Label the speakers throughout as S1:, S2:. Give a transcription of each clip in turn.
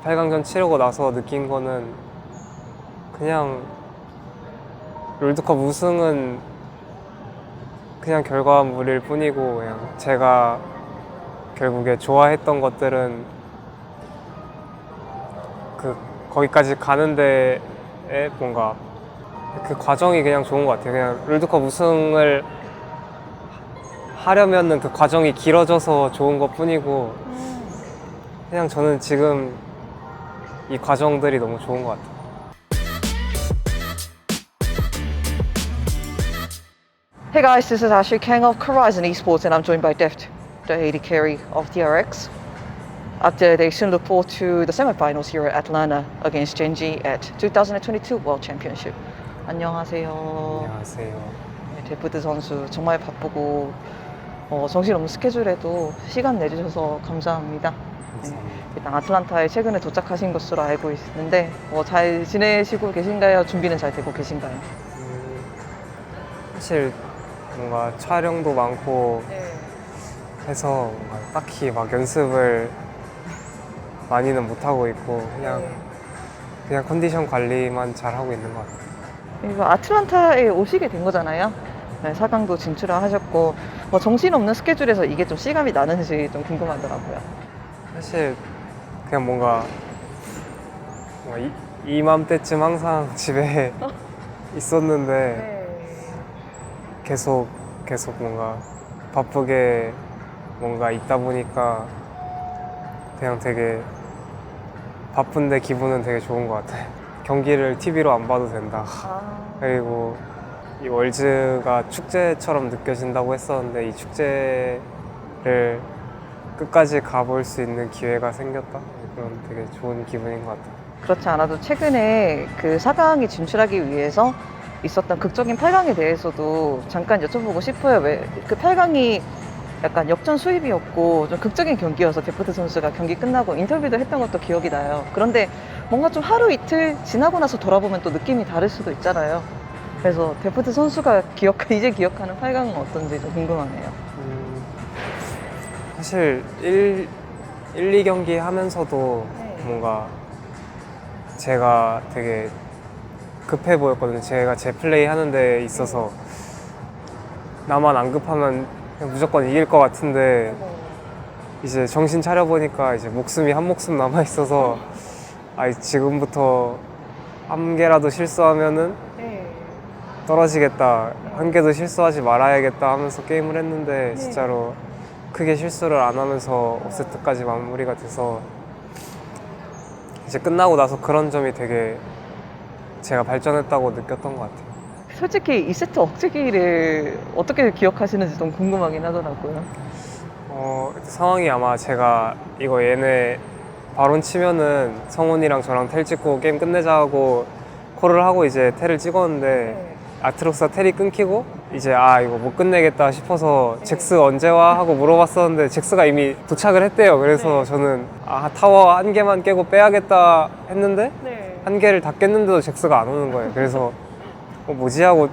S1: 8강전 치르고 나서 느낀 거는 그냥 롤드컵 우승은 그냥 결과물일 뿐이고 그냥 제가 결국에 좋아했던 것들은 거기까지 가는 데에 뭔가 그 과정이 그냥 좋은 것 같아요. 그냥 롤드컵 우승을 하려면은 그 과정이 길어져서 좋은 것 뿐이고 그냥 저는 지금 이 과정들이 너무 좋은 것 같아요.
S2: Hey guys, this is Ashley Kang of Horizon Esports and I'm joined by Deft, the AD carry of DRX. After they soon look forward to the semifinals here at Atlanta against Genji at 2022 World Championship. 안녕하세요.
S1: 안녕하세요.
S2: 네, 데프트 선수 정말 바쁘고 정신없는 스케줄에도 시간 내주셔서 감사합니다.
S1: 감사합니다.
S2: 일단 아틀란타에 최근에 도착하신 것으로 알고 있는데 잘 지내시고 계신가요? 준비는 잘 되고 계신가요?
S1: 사실 뭔가 촬영도 많고
S2: 네.
S1: 해서 뭔가 딱히 막 연습을 많이는 못하고 있고 그냥 컨디션 관리만 잘 하고 있는 것 같아요.
S2: 이거 아틀란타에 오시게 된 거잖아요. 네, 4강도 진출을 하셨고 정신없는 스케줄에서 이게 좀 실감이 나는지 좀 궁금하더라고요.
S1: 사실 그냥 뭔가 이맘때쯤 항상 집에 있었는데 계속 뭔가 바쁘게 뭔가 있다 보니까 그냥 되게 바쁜데 기분은 되게 좋은 것 같아요. 경기를 TV로 안 봐도 된다. 그리고 이 월즈가 축제처럼 느껴진다고 했었는데 이 축제를 끝까지 가볼 수 있는 기회가 생겼다. 그런 되게 좋은 기분인 것 같아요.
S2: 그렇지 않아도 최근에 그 4강에 진출하기 위해서 있었던 극적인 8강에 대해서도 잠깐 여쭤보고 싶어요. 왜 그 8강이 약간 역전 수입이었고 좀 극적인 경기여서 데프트 선수가 경기 끝나고 인터뷰도 했던 것도 기억이 나요. 그런데 뭔가 좀 하루 이틀 지나고 나서 돌아보면 또 느낌이 다를 수도 있잖아요. 그래서 데프트 선수가 이제 기억하는 8강은 어떤지 좀 궁금하네요.
S1: 사실 1, 2경기 하면서도 뭔가 제가 되게 급해 보였거든요. 제가 제 플레이 하는 데 있어서 나만 안 급하면 그냥 무조건 이길 것 같은데 이제 정신 차려보니까 이제 목숨이 한 목숨 남아 있어서 지금부터 한 개라도 실수하면은 떨어지겠다. 한 개도 실수하지 말아야겠다 하면서 게임을 했는데 진짜로 크게 실수를 안 하면서 5세트까지 마무리가 돼서 이제 끝나고 나서 그런 점이 되게 제가 발전했다고 느꼈던 것 같아요.
S2: 솔직히 2세트 억제기를 어떻게 기억하시는지 좀 궁금하긴 하더라고요.
S1: 상황이 아마 제가 이거 얘네 바론 치면은 성훈이랑 저랑 텔 찍고 게임 끝내자 하고 콜을 하고 이제 텔을 찍었는데 아트록스가 텔이 끊기고 이제 이거 못 끝내겠다 싶어서 잭스 언제 와? 하고 물어봤었는데 잭스가 이미 도착을 했대요. 그래서 저는 타워 한 개만 깨고 빼야겠다 했는데 한 개를 다 깼는데도 잭스가 안 오는 거예요. 그래서 뭐지 하고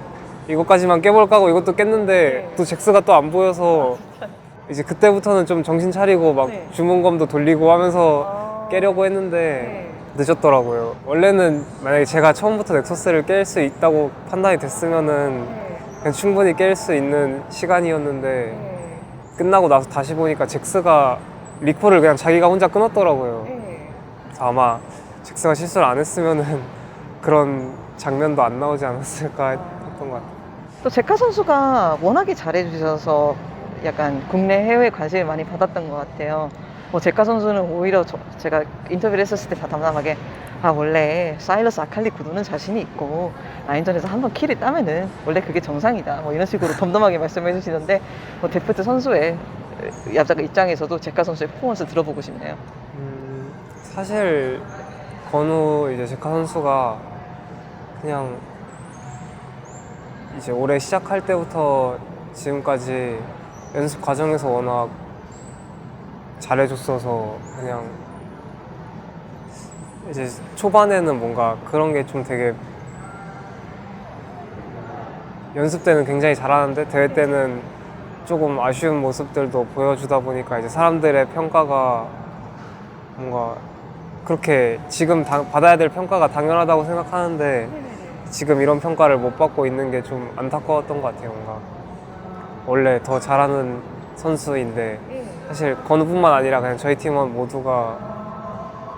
S1: 이것까지만 깨볼까 하고 이것도 깼는데 또 잭스가 또 안 보여서 이제 그때부터는 좀 정신 차리고 막 주문검도 돌리고 하면서 깨려고 했는데 늦었더라고요. 원래는 만약에 제가 처음부터 넥서스를 깰 수 있다고 판단이 됐으면은 그냥 충분히 깰 수 있는 시간이었는데 끝나고 나서 다시 보니까 잭스가 리콜을 그냥 자기가 혼자 끊었더라고요. 그래서 아마 잭스가 실수를 안 했으면은 그런 장면도 안 나오지 않았을까 했던 것 같아요.
S2: 또 제카 선수가 워낙에 잘해주셔서 약간 국내 해외 관심을 많이 받았던 것 같아요. 제카 선수는 오히려 제가 인터뷰를 했었을 때 다 담담하게 원래 사일러스 아칼리 구도는 자신이 있고 라인전에서 한번 킬을 따면은 원래 그게 정상이다 이런 식으로 덤덤하게 말씀해 주시는데 데프트 선수의 입장에서도 제카 선수의 퍼포먼스 들어보고 싶네요.
S1: 사실 건우 이제 제카 선수가 그냥 이제 올해 시작할 때부터 지금까지 연습 과정에서 워낙 잘해줬어서 그냥 이제 초반에는 뭔가 그런 게 좀 되게 연습 때는 굉장히 잘하는데 대회 때는 조금 아쉬운 모습들도 보여주다 보니까 이제 사람들의 평가가 뭔가 그렇게 지금 받아야 될 평가가 당연하다고 생각하는데 지금 이런 평가를 못 받고 있는 게 좀 안타까웠던 것 같아요. 뭔가 원래 더 잘하는 선수인데 사실 건우뿐만 아니라 그냥 저희 팀원 모두가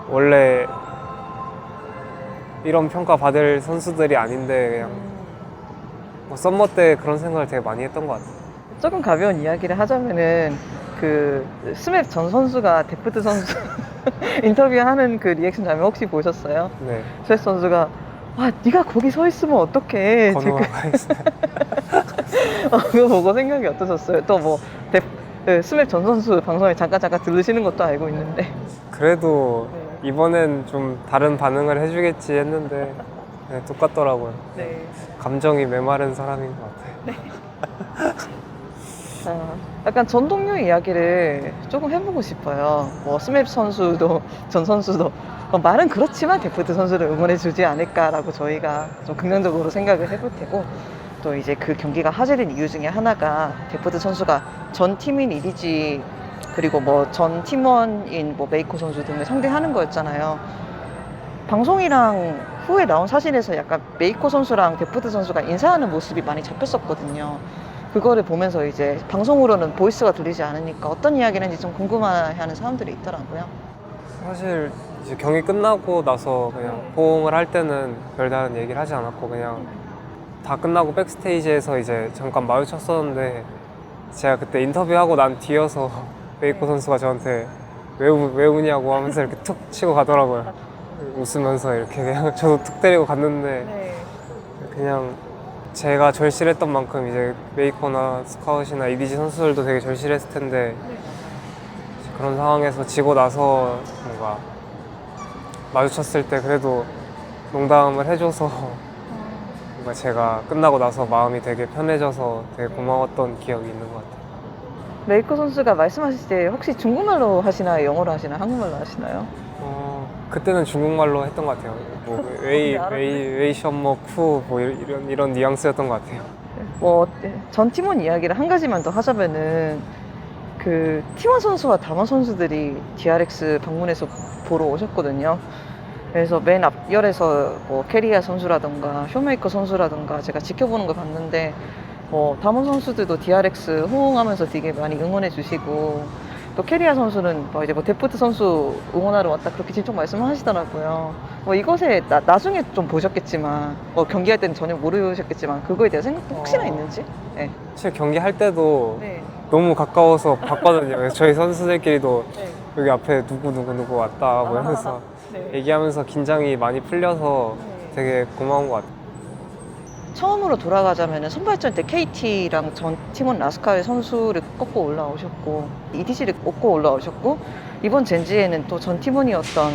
S1: 원래 이런 평가 받을 선수들이 아닌데 그냥 뭐 썸머 때 그런 생각을 되게 많이 했던 것 같아요.
S2: 조금 가벼운 이야기를 하자면은 그 스맵 전 선수가 데프트 선수 인터뷰하는 그 리액션 장면 혹시 보셨어요?
S1: 네,
S2: 스맵 선수가 와 네가 거기 서 있으면 어떡해
S1: 건우가 있어요.
S2: 그거 보고 생각이 어떠셨어요? 또 뭐 스맵 전 선수 방송에 잠깐 들으시는 것도 알고 있는데
S1: 그래도 이번엔 좀 다른 반응을 해주겠지 했는데 네, 똑같더라고요.
S2: 네.
S1: 감정이 메마른 사람인 것 같아요.
S2: 약간 전 동료 이야기를 조금 해보고 싶어요. 뭐 스맵 선수도 전 선수도 말은 그렇지만 데프트 선수를 응원해주지 않을까라고 저희가 좀 긍정적으로 생각을 해볼 테고 또 이제 그 경기가 화제된 이유 중에 하나가 데프트 선수가 전 팀인 이디지 그리고 뭐 전 팀원인 뭐 메이코 선수 등을 상대하는 거였잖아요. 방송이랑 후에 나온 사진에서 약간 메이코 선수랑 데프트 선수가 인사하는 모습이 많이 잡혔었거든요. 그거를 보면서 이제 방송으로는 보이스가 들리지 않으니까 어떤 이야기를 했는지 좀 궁금해하는 사람들이 있더라고요.
S1: 사실 이제 경기 끝나고 나서 그냥 포옹을 할 때는 별다른 얘기를 하지 않았고 그냥 다 끝나고 백스테이지에서 이제 잠깐 마주쳤었는데 제가 그때 인터뷰하고 난 뒤여서 메이코 선수가 저한테 왜 우냐고 하면서 이렇게 툭 치고 가더라고요. 웃으면서 이렇게 그냥 저도 툭 때리고 갔는데 그냥 제가 절실했던 만큼 이제 메이커나 스카웃이나 이디지 선수들도 되게 절실했을 텐데 그런 상황에서 지고 나서 뭔가 마주쳤을 때 그래도 농담을 해줘서 뭔가 제가 끝나고 나서 마음이 되게 편해져서 되게 고마웠던 기억이 있는 것 같아요.
S2: 메이코 선수가 말씀하실 때 혹시 중국말로 하시나요? 영어로 하시나요? 한국말로 하시나요?
S1: 그때는 중국말로 했던 것 같아요. 뭐 웨이 션머 쿠뭐 이런 뉘앙스였던 것 같아요.
S2: 뭐 전 팀원 이야기를 한 가지만 더 하자면은 그 팀원 선수와 담원 선수들이 DRX 방문해서 보러 오셨거든요. 그래서 맨 앞열에서 뭐 캐리아 선수라던가 쇼메이커 선수라던가 제가 지켜보는 걸 봤는데 뭐 담원 선수들도 DRX 호응하면서 되게 많이 응원해 주시고 또 캐리아 선수는 뭐 이제 뭐 데프트 선수 응원하러 왔다 그렇게 직접 말씀하시더라고요. 뭐 이것에 나중에 좀 보셨겠지만 뭐 경기할 때는 전혀 모르셨겠지만 그거에 대한 생각도 혹시나 있는지? 네.
S1: 사실 경기할 때도
S2: 네.
S1: 너무 가까워서 봤거든요. 그래서 저희 선수들끼리도
S2: 네.
S1: 여기 앞에 누구 왔다 뭐 이러면서
S2: 네.
S1: 얘기하면서 긴장이 많이 풀려서 되게 고마운 것 같아요.
S2: 처음으로 돌아가자면 선발전 때 KT랑 전 팀원 라스칼 선수를 꺾고 올라오셨고 EDC를 꺾고 올라오셨고 이번 젠지에는 또 전 팀원이었던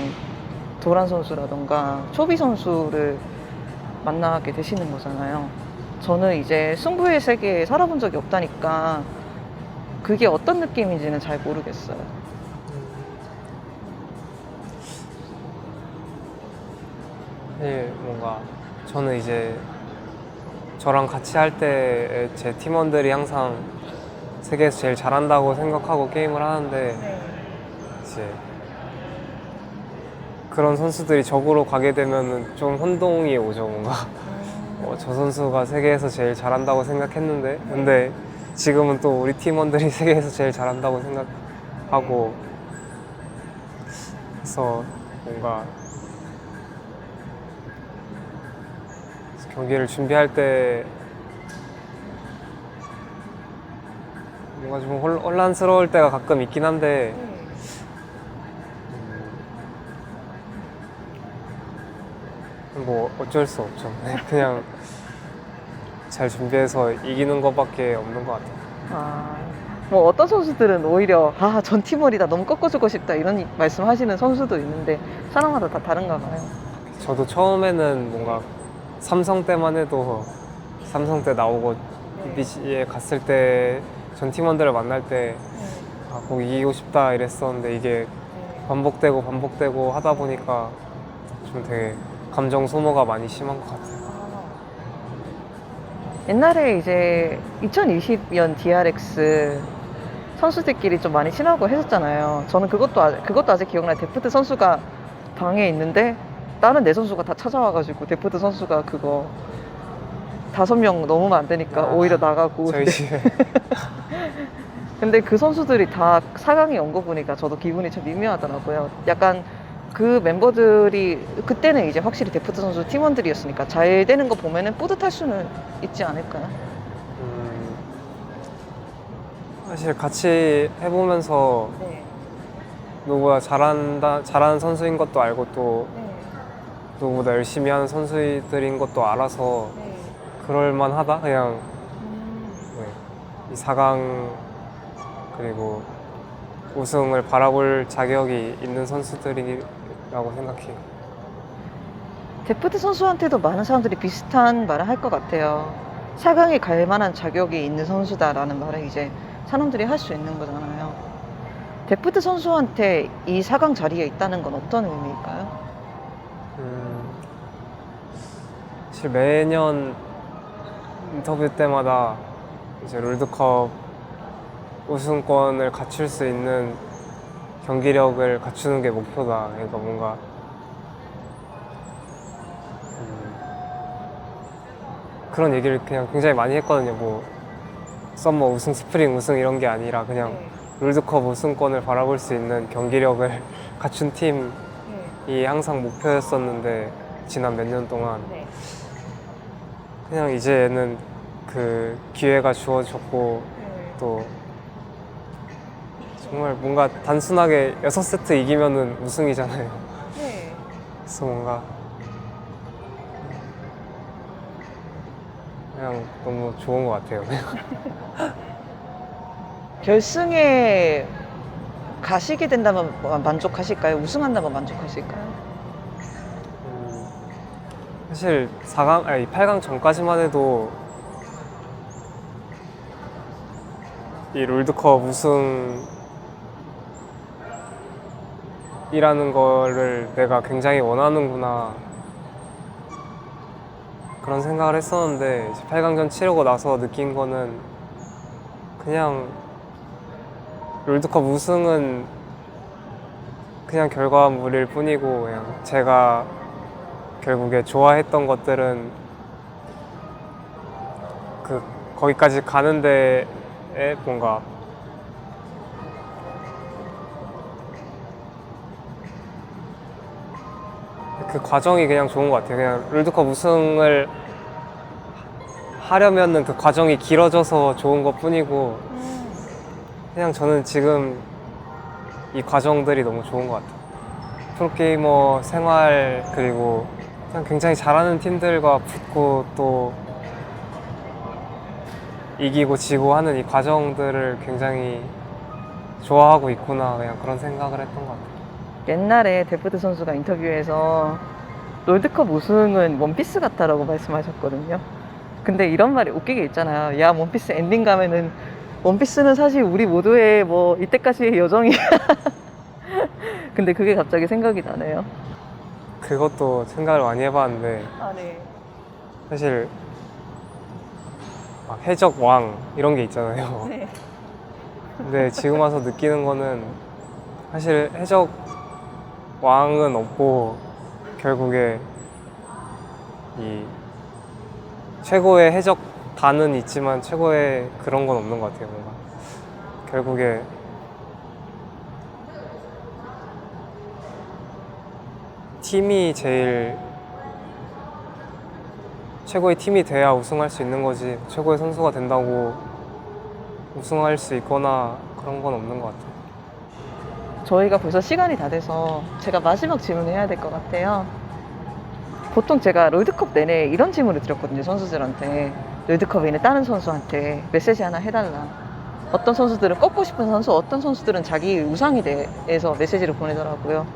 S2: 도란 선수라던가 초비 선수를 만나게 되시는 거잖아요. 저는 이제 승부의 세계에 살아본 적이 없다니까 그게 어떤 느낌인지는 잘 모르겠어요.
S1: 뭔가 저는 이제 저랑 같이 할 때 제 팀원들이 항상 세계에서 제일 잘한다고 생각하고 게임을 하는데 이제 그런 선수들이 적으로 가게 되면 좀 혼동이 오죠. 뭔가 저 선수가 세계에서 제일 잘한다고 생각했는데 근데 지금은 또 우리 팀원들이 세계에서 제일 잘한다고 생각하고 그래서 뭔가 경기를 준비할 때 뭔가 좀 혼란스러울 때가 가끔 있긴 한데 뭐 어쩔 수 없죠. 그냥 잘 준비해서 이기는 것밖에 없는 것 같아요.
S2: 뭐 어떤 선수들은 오히려 전 팀원이다 너무 꺾어주고 싶다 이런 말씀하시는 선수도 있는데 사람마다 다 다른가 봐요.
S1: 저도 처음에는 뭔가 삼성 때만 해도 삼성 때 나오고 EDC에 갔을 때 전 팀원들을 만날 때 꼭 이기고 싶다 이랬었는데 이게 반복되고 하다 보니까 좀 되게 감정 소모가 많이 심한 것 같아요.
S2: 옛날에 이제 2020년 DRX 선수들끼리 좀 많이 친하고 했었잖아요. 저는 그것도 아직 기억나요. 데프트 선수가 방에 있는데 다른 네 선수가 다 찾아와가지고 데프트 선수가 그거 5명 넘으면 안 되니까
S1: 아,
S2: 오히려 나가고.
S1: 저희 집에
S2: 근데 그 선수들이 다 4강에 온 거 보니까 저도 기분이 참 미묘하더라고요. 약간 그 멤버들이 그때는 이제 확실히 데프트 선수 팀원들이었으니까 잘 되는 거 보면은 뿌듯할 수는 있지 않을까요?
S1: 사실 같이 해보면서
S2: 네.
S1: 누구보다 잘하는 선수인 것도 알고 또 누구보다 열심히 하는 선수들인 것도 알아서 그럴만하다 그냥 네. 이 4강 그리고 우승을 바라볼 자격이 있는 선수들이라고 생각해요.
S2: 데프트 선수한테도 많은 사람들이 비슷한 말을 할 것 같아요. 4강에 갈 만한 자격이 있는 선수다라는 말을 이제 사람들이 할 수 있는 거잖아요. 데프트 선수한테 이 4강 자리에 있다는 건 어떤 의미일까요?
S1: 사실 매년 인터뷰 때마다 이제 롤드컵 우승권을 갖출 수 있는 경기력을 갖추는 게 목표다. 그러니까 뭔가 그런 얘기를 그냥 굉장히 많이 했거든요. 뭐 썸머 우승, 스프링 우승 이런 게 아니라 그냥 롤드컵 우승권을 바라볼 수 있는 경기력을 갖춘 팀이 항상 목표였었는데 지난 몇 년 동안 그냥 이제는 그 기회가 주어졌고 또 정말 뭔가 단순하게 6세트 이기면은 우승이잖아요. 그래서 뭔가 그냥 너무 좋은 것 같아요.
S2: 결승에 가시게 된다면 만족하실까요? 우승한다면 만족하실까요?
S1: 사실 8강 전까지만 해도 이 롤드컵 우승이라는 거를 내가 굉장히 원하는구나 그런 생각을 했었는데 8강전 치르고 나서 느낀 거는 그냥 롤드컵 우승은 그냥 결과물일 뿐이고 그냥 제가 결국에 좋아했던 것들은 거기까지 가는 데에 뭔가 그 과정이 그냥 좋은 것 같아요. 그냥 롤드컵 우승을 하려면은 그 과정이 길어져서 좋은 것 뿐이고 그냥 저는 지금 이 과정들이 너무 좋은 것 같아요. 프로게이머 생활 그리고 그냥 굉장히 잘하는 팀들과 붙고 또 이기고 지고 하는 이 과정들을 굉장히 좋아하고 있구나 그냥 그런 생각을 했던 것 같아요.
S2: 옛날에 데프트 선수가 인터뷰에서 롤드컵 우승은 원피스 같다라고 말씀하셨거든요. 근데 이런 말이 웃기게 있잖아요. 야, 원피스 엔딩 가면은 원피스는 사실 우리 모두의 뭐 이때까지의 여정이야. 근데 그게 갑자기 생각이 나네요.
S1: 그것도 생각을 많이 해봤는데
S2: 네.
S1: 사실 막 해적 왕 이런 게 있잖아요.
S2: 네.
S1: 근데 지금 와서 느끼는 거는 사실 해적 왕은 없고 결국에 이 최고의 해적단은 있지만 최고의 그런 건 없는 것 같아요. 뭔가 결국에 팀이 제일 최고의 팀이 돼야 우승할 수 있는 거지 최고의 선수가 된다고 우승할 수 있거나 그런 건 없는 것 같아요.
S2: 저희가 벌써 시간이 다 돼서 제가 마지막 질문을 해야 될 것 같아요. 보통 제가 롤드컵 내내 이런 질문을 드렸거든요, 선수들한테. 롤드컵에 있는 다른 선수한테 메시지 하나 해달라. 어떤 선수들은 꺾고 싶은 선수, 어떤 선수들은 자기 우상에 대해서 메시지를 보내더라고요.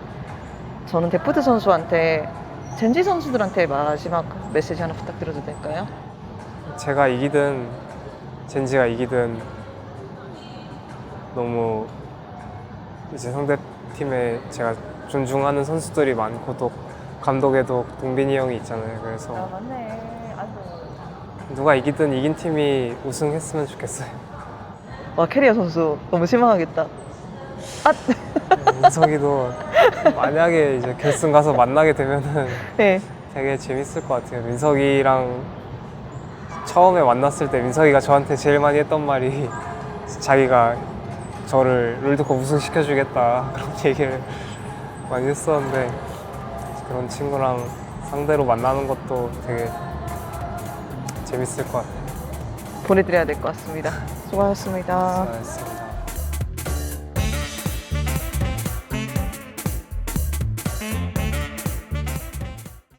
S2: 저는 데프트 선수한테, 젠지 선수들한테 마지막 메시지 하나 부탁드려도 될까요?
S1: 제가 이기든 젠지가 이기든 너무 이제 상대팀에 제가 존중하는 선수들이 많고 또 감독에도 동빈이 형이 있잖아요. 그래서
S2: 맞네. 아이고.
S1: 누가 이기든 이긴 팀이 우승했으면 좋겠어요.
S2: 와, 캐리어 선수 너무 실망하겠다. 아,
S1: 민석이도 만약에 이제 결승 가서 만나게 되면은
S2: 네.
S1: 되게 재밌을 것 같아요. 민석이랑 처음에 만났을 때 민석이가 저한테 제일 많이 했던 말이 자기가 저를 롤드컵 우승시켜주겠다 그런 얘기를 많이 했었는데 그런 친구랑 상대로 만나는 것도 되게 재밌을 것 같아요.
S2: 보내드려야 될 것 같습니다. 수고하셨습니다.
S1: 수고하셨습니다.